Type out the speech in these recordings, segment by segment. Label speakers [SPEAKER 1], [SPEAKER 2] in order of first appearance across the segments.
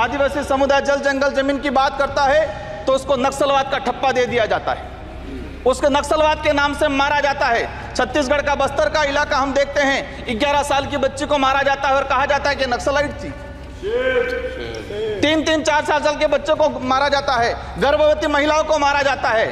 [SPEAKER 1] आदिवासी समुदाय जल जंगल जमीन की बात करता है तो उसको नक्सलवाद का ठप्पा दे दिया जाता है, उसको नक्सलवाद के नाम से मारा जाता है। छत्तीसगढ़ का बस्तर का इलाका हम देखते हैं, 11 साल की बच्ची को मारा जाता है और कहा जाता है कि नक्सलाइट थी। 3-3, 4 साल के बच्चों को मारा जाता है, गर्भवती महिलाओं को मारा जाता है।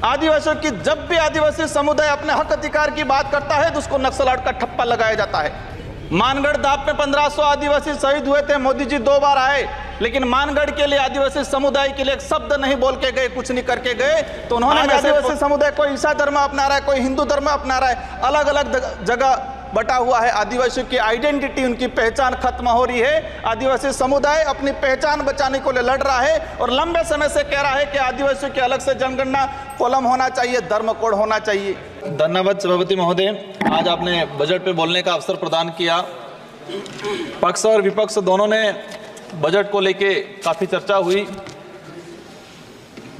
[SPEAKER 1] आदिवासियों की, जब भी आदिवासी समुदाय अपने हक अधिकार की बात करता है तो उसको नक्सलवाद का ठप्पा लगाया जाता है। मानगढ़ दाप में 1500 आदिवासी शहीद हुए थे, मोदी जी 2 बार आए, लेकिन मानगढ़ के लिए, आदिवासी समुदाय के लिए एक शब्द नहीं बोल के गए, कुछ नहीं करके गए। तो उन्होंने, आदिवासी समुदाय कोई ईसाई धर्म अपना रहा है, कोई हिंदू धर्म अपना रहा है, अलग अलग जगह बटा हुआ है। आदिवासियों की आइडेंटिटी, उनकी पहचान खत्म हो रही है। आदिवासी समुदाय अपनी पहचान बचाने को लिए लड़ रहा है और लंबे समय से कह रहा है कि आदिवासियों की अलग से जनगणना कॉलम होना चाहिए, धर्म कोड होना चाहिए। धन्यवाद सभापति महोदय, आज आपने बजट पे बोलने का अवसर प्रदान किया। पक्ष और विपक्ष दोनों ने बजट को लेके काफ़ी चर्चा हुई।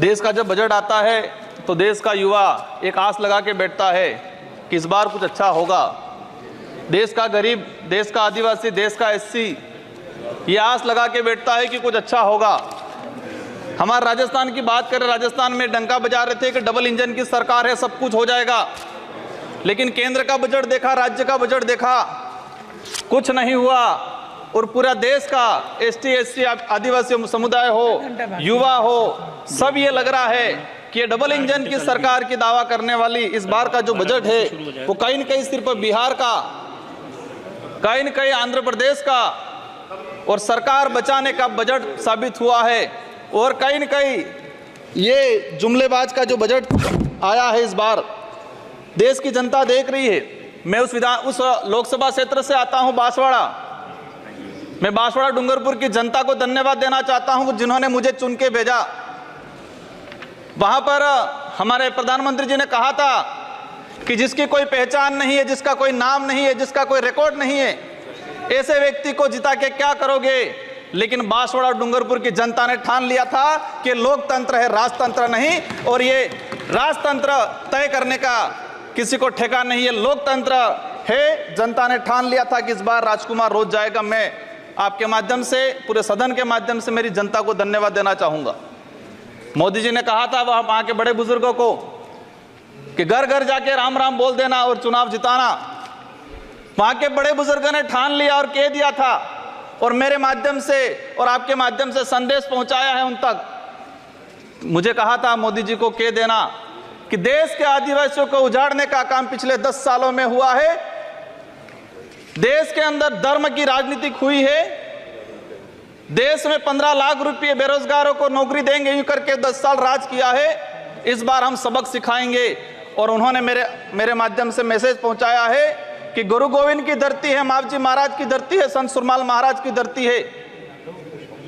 [SPEAKER 1] देश का जब बजट आता है तो देश का युवा एक आस लगा के बैठता है कि इस बार कुछ अच्छा होगा। देश का गरीब, देश का आदिवासी, देश का एससी ये आस लगा के बैठता है कि कुछ अच्छा होगा। हमारे राजस्थान की बात करें, राजस्थान में डंका बजा रहे थे कि डबल इंजन की सरकार है, सब कुछ हो जाएगा। लेकिन केंद्र का बजट देखा, राज्य का बजट देखा, कुछ नहीं हुआ। और पूरा देश का एसटी एससी आदिवासी समुदाय हो, युवा हो, सब ये लग रहा है कि ये डबल इंजन की सरकार की दावा करने वाली इस बार का जो बजट है वो कहीं न कहीं सिर्फ बिहार का, कहीं न कहीं आंध्र प्रदेश का और सरकार बचाने का बजट साबित हुआ है। और कहीं न कहीं ये जुमलेबाज का जो बजट आया है इस बार, देश की जनता देख रही है। मैं उस लोकसभा क्षेत्र से आता हूं, बांसवाड़ा। मैं बांसवाड़ा डूंगरपुर की जनता को धन्यवाद देना चाहता हूं जिन्होंने मुझे चुन के भेजा। वहां पर हमारे प्रधानमंत्री जी ने कहा था कि जिसकी कोई पहचान नहीं है, जिसका कोई नाम नहीं है, जिसका कोई रिकॉर्ड नहीं है, ऐसे व्यक्ति को जिता के क्या करोगे। लेकिन बांसवाड़ा डूंगरपुर की जनता ने ठान लिया था कि लोकतंत्र है, राजतंत्र नहीं। और ये राजतंत्र तय करने का किसी को ठेका नहीं है, लोकतंत्र है। जनता ने ठान लिया था कि इस बार राजकुमार रोज जाएगा। मैं आपके माध्यम से, पूरे सदन के माध्यम से मेरी जनता को धन्यवाद देना चाहूँगा। मोदी जी ने कहा था वहाँ के बड़े बुजुर्गों को कि घर घर जाके राम राम बोल देना और चुनाव जिताना। वहाँ के बड़े बुजुर्गों ने ठान लिया और कह दिया था, और मेरे माध्यम से और आपके माध्यम से संदेश पहुँचाया है उन तक। मुझे कहा था मोदी जी को कह देना कि देश के आदिवासियों को उजाड़ने का काम पिछले 10 सालों में हुआ है। देश के अंदर धर्म की राजनीति हुई है। देश में 15 लाख रुपए बेरोजगारों को नौकरी देंगे यूं करके 10 साल राज किया है। इस बार हम सबक सिखाएंगे। और उन्होंने मेरे माध्यम से मैसेज पहुंचाया है कि गुरु गोविंद की धरती है, मावजी महाराज की धरती है, संत सुरमाल महाराज की धरती है।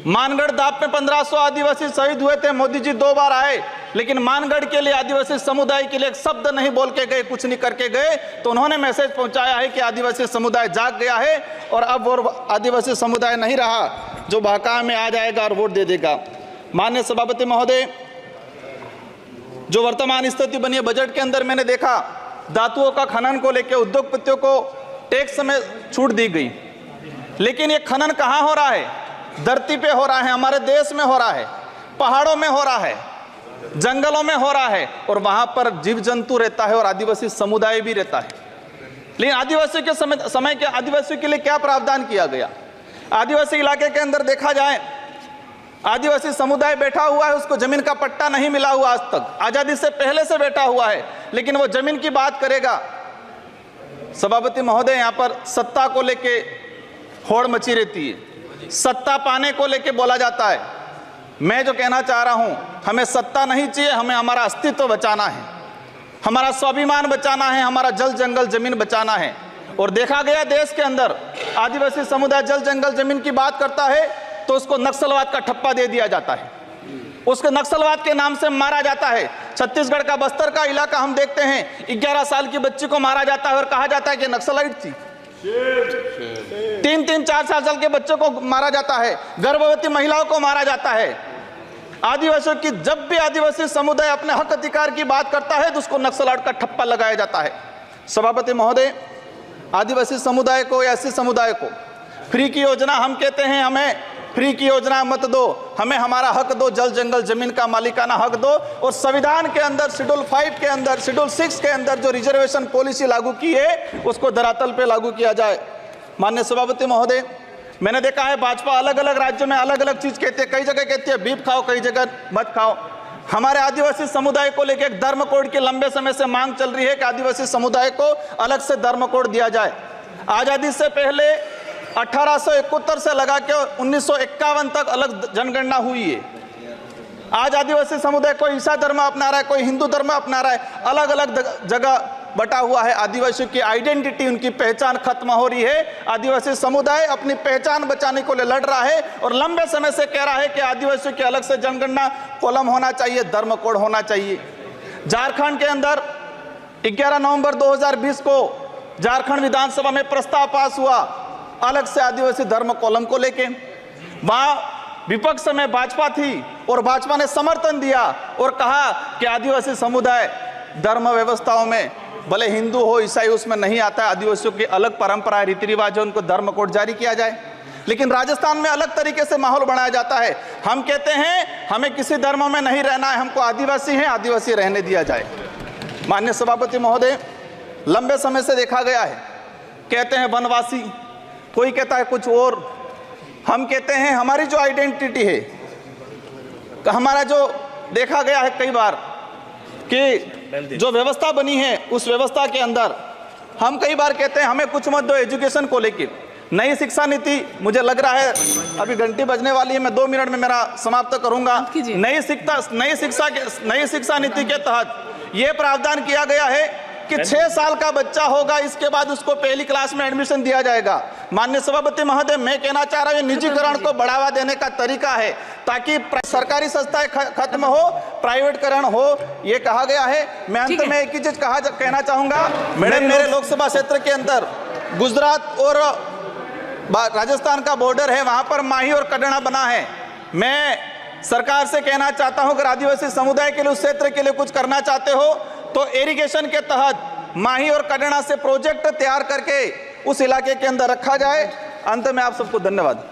[SPEAKER 1] मानगढ़ दाप में 1500 आदिवासी शहीद हुए थे, मोदी जी 2 बार आए, लेकिन मानगढ़ के लिए, आदिवासी समुदाय के लिए एक शब्द नहीं बोल के गए, कुछ नहीं करके गए। तो उन्होंने मैसेज पहुंचाया है कि आदिवासी समुदाय जाग गया है और अब वो आदिवासी समुदाय नहीं रहा जो बहका में आ जाएगा और वोट दे देगा। माननीय सभापति महोदय, जो वर्तमान स्थिति बनी है बजट के अंदर, मैंने देखा धातुओं का खनन को लेकर उद्योगपतियों को टैक्स में छूट दी गई। लेकिन ये खनन कहाँ हो रहा है? धरती पे हो रहा है, हमारे देश में हो रहा है, पहाड़ों में हो रहा है, जंगलों में हो रहा है, और वहां पर जीव जंतु रहता है और आदिवासी समुदाय भी रहता है। लेकिन आदिवासियों के समय के आदिवासियों के लिए क्या प्रावधान किया गया? आदिवासी इलाके के अंदर देखा जाए, आदिवासी समुदाय बैठा हुआ है, उसको जमीन का पट्टा नहीं मिला हुआ आज तक, आजादी से पहले से बैठा हुआ है, लेकिन वो जमीन की बात करेगा। सभापति महोदय, यहाँ पर सत्ता को लेके होड़ मची रहती है, सत्ता पाने को लेके बोला जाता है। मैं जो कहना चाह रहा हूं, हमें सत्ता नहीं चाहिए, हमें हमारा अस्तित्व बचाना है, हमारा स्वाभिमान बचाना है, हमारा जल जंगल जमीन बचाना है। और देखा गया देश के अंदर आदिवासी समुदाय जल जंगल जमीन की बात करता है तो उसको नक्सलवाद का ठप्पा दे दिया जाता है, उसको नक्सलवाद के नाम से मारा जाता है। छत्तीसगढ़ का बस्तर का इलाका हम देखते हैं, 11 साल की बच्ची को मारा जाता है और कहा जाता है कि नक्सलाइट थी। 3-3, 4 साल के बच्चों को मारा जाता है, गर्भवती महिलाओं को मारा जाता है। आदिवासियों की, जब भी आदिवासी समुदाय अपने हक अधिकार की बात करता है तो उसको नक्सलवाद का ठप्पा लगाया जाता है। सभापति महोदय, आदिवासी समुदाय को या एससी समुदाय को फ्री की योजना हम कहते हैं, हमें फ्री की योजना मत दो, हमें हमारा हक दो, जल जंगल जमीन का मालिकाना हक दो, और संविधान के अंदर शेड्यूल 5 के अंदर, शेड्यूल 6 के अंदर जो रिजर्वेशन पॉलिसी लागू की है उसको धरातल पे लागू किया जाए। माननीय सभापति महोदय, मैंने देखा है भाजपा अलग अलग राज्यों में अलग अलग चीज कहती है, कई जगह कहती है बीफ खाओ, कई जगह मत खाओ। हमारे आदिवासी समुदाय को लेकर एक धर्म कोड की लंबे समय से मांग चल रही है कि आदिवासी समुदाय को अलग से धर्म कोड दिया जाए। आजादी से पहले 1871 से लगा के 1951 तक अलग जनगणना हुई है। आज आदिवासी समुदाय कोई ईसा धर्म अपना रहा है, कोई हिंदू धर्म अपना रहा है, अलग अलग जगह बटा हुआ है। आदिवासियों की आइडेंटिटी, उनकी पहचान खत्म हो रही है। आदिवासी समुदाय अपनी पहचान बचाने को लड़ रहा है और लंबे समय से कह रहा है कि आदिवासियों की अलग से जनगणना कॉलम होना चाहिए, धर्म कोड होना चाहिए। झारखंड के अंदर 11 नवंबर 2020 को झारखंड विधानसभा में प्रस्ताव पास हुआ अलग से आदिवासी धर्म कॉलम को लेके। वहां विपक्ष में भाजपा थी और भाजपा ने समर्थन दिया और कहा कि आदिवासी समुदाय धर्म व्यवस्थाओं में भले हिंदू हो ईसाई उसमें नहीं आता है, आदिवासियों की अलग परंपराएं रीति रिवाज है, उनको धर्म कोड जारी किया जाए। लेकिन राजस्थान में अलग तरीके से माहौल बनाया जाता है। हम कहते हैं हमें किसी धर्म में नहीं रहना है, हमको आदिवासी हैं, आदिवासी रहने दिया जाए। माननीय सभापति महोदय, लंबे समय से देखा गया है, कहते हैं वनवासी, कोई कहता है कुछ और। हम कहते हैं हमारी जो आइडेंटिटी है, हमारा जो देखा गया है कई बार कि जो व्यवस्था बनी है उस व्यवस्था के अंदर हम कई बार कहते हैं हमें कुछ मत दो एजुकेशन को लेकर। नई शिक्षा नीति, मुझे लग रहा है अभी घंटी बजने वाली है, मैं 2 मिनट में मेरा समाप्त करूंगा। नई शिक्षा नीति के तहत यह प्रावधान किया गया है कि 6 साल का बच्चा होगा, इसके बाद उसको पहली क्लास में एडमिशन दिया जाएगा। माननीय सभापति महोदय, मैं कहना चाह रहा हूं निजीकरण को बढ़ावा देने का तरीका है ताकि सरकारी संस्थाएं खत्म हो, प्राइवेटकरण हो, ये कहा गया है। मैं अंत में एक ही चीज कहना चाहूंगा, मेरे लोकसभा क्षेत्र के अंदर गुजरात और राजस्थान का बॉर्डर है, वहां पर माही और कड़ना बना है। मैं सरकार से कहना चाहता हूं अगर आदिवासी समुदाय के लिए, उस क्षेत्र के लिए कुछ करना चाहते हो तो इरिगेशन के तहत माही और कड़ना से प्रोजेक्ट तैयार करके उस इलाके के अंदर रखा जाए। अंत में आप सबको धन्यवाद।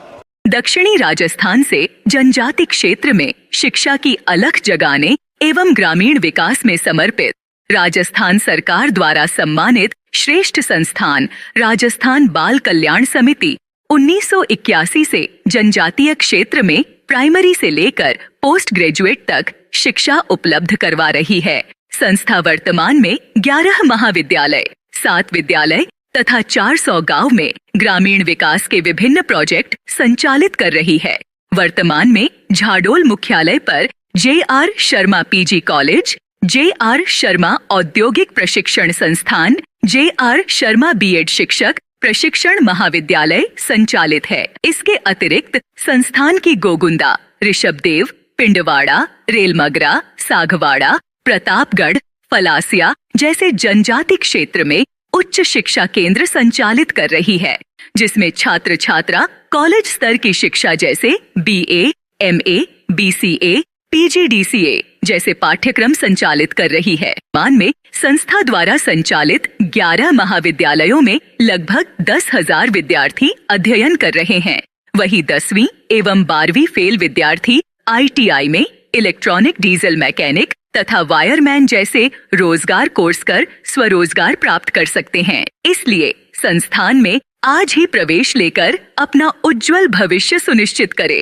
[SPEAKER 2] दक्षिणी राजस्थान से जनजाति क्षेत्र में शिक्षा की अलख जगाने एवं ग्रामीण विकास में समर्पित राजस्थान सरकार द्वारा सम्मानित श्रेष्ठ संस्थान राजस्थान बाल कल्याण समिति 1981 से जनजातीय क्षेत्र में प्राइमरी से लेकर पोस्ट ग्रेजुएट तक शिक्षा उपलब्ध करवा रही है। संस्था वर्तमान में 11 महाविद्यालय, 7 विद्यालय तथा 400 गांव में ग्रामीण विकास के विभिन्न प्रोजेक्ट संचालित कर रही है। वर्तमान में झाडोल मुख्यालय पर JR. Sharma PG college, JR. Sharma औद्योगिक प्रशिक्षण संस्थान, जे.आर. शर्मा बीएड शिक्षक प्रशिक्षण महाविद्यालय संचालित है। इसके अतिरिक्त संस्थान की गोगुंदा, ऋषभदेव, पिंडवाड़ा, रेलमगरा, सागवाड़ा, प्रतापगढ़, फलासिया जैसे जनजाति क्षेत्र में उच्च शिक्षा केंद्र संचालित कर रही है, जिसमें छात्र छात्रा कॉलेज स्तर की शिक्षा जैसे बीए, एमए, बीसीए, पीजीडीसीए जैसे पाठ्यक्रम संचालित कर रही है। वर्तमान में संस्था द्वारा संचालित 11 महाविद्यालयों में लगभग 10,000 विद्यार्थी अध्ययन कर रहे हैं। वहीं 10वीं एवं 12वीं फेल विद्यार्थी आईटीआई में इलेक्ट्रॉनिक डीजल मैकेनिक तथा वायरमैन जैसे रोजगार कोर्स कर स्वरोजगार प्राप्त कर सकते हैं। इसलिए संस्थान में आज ही प्रवेश लेकर अपना उज्जवल भविष्य सुनिश्चित करें।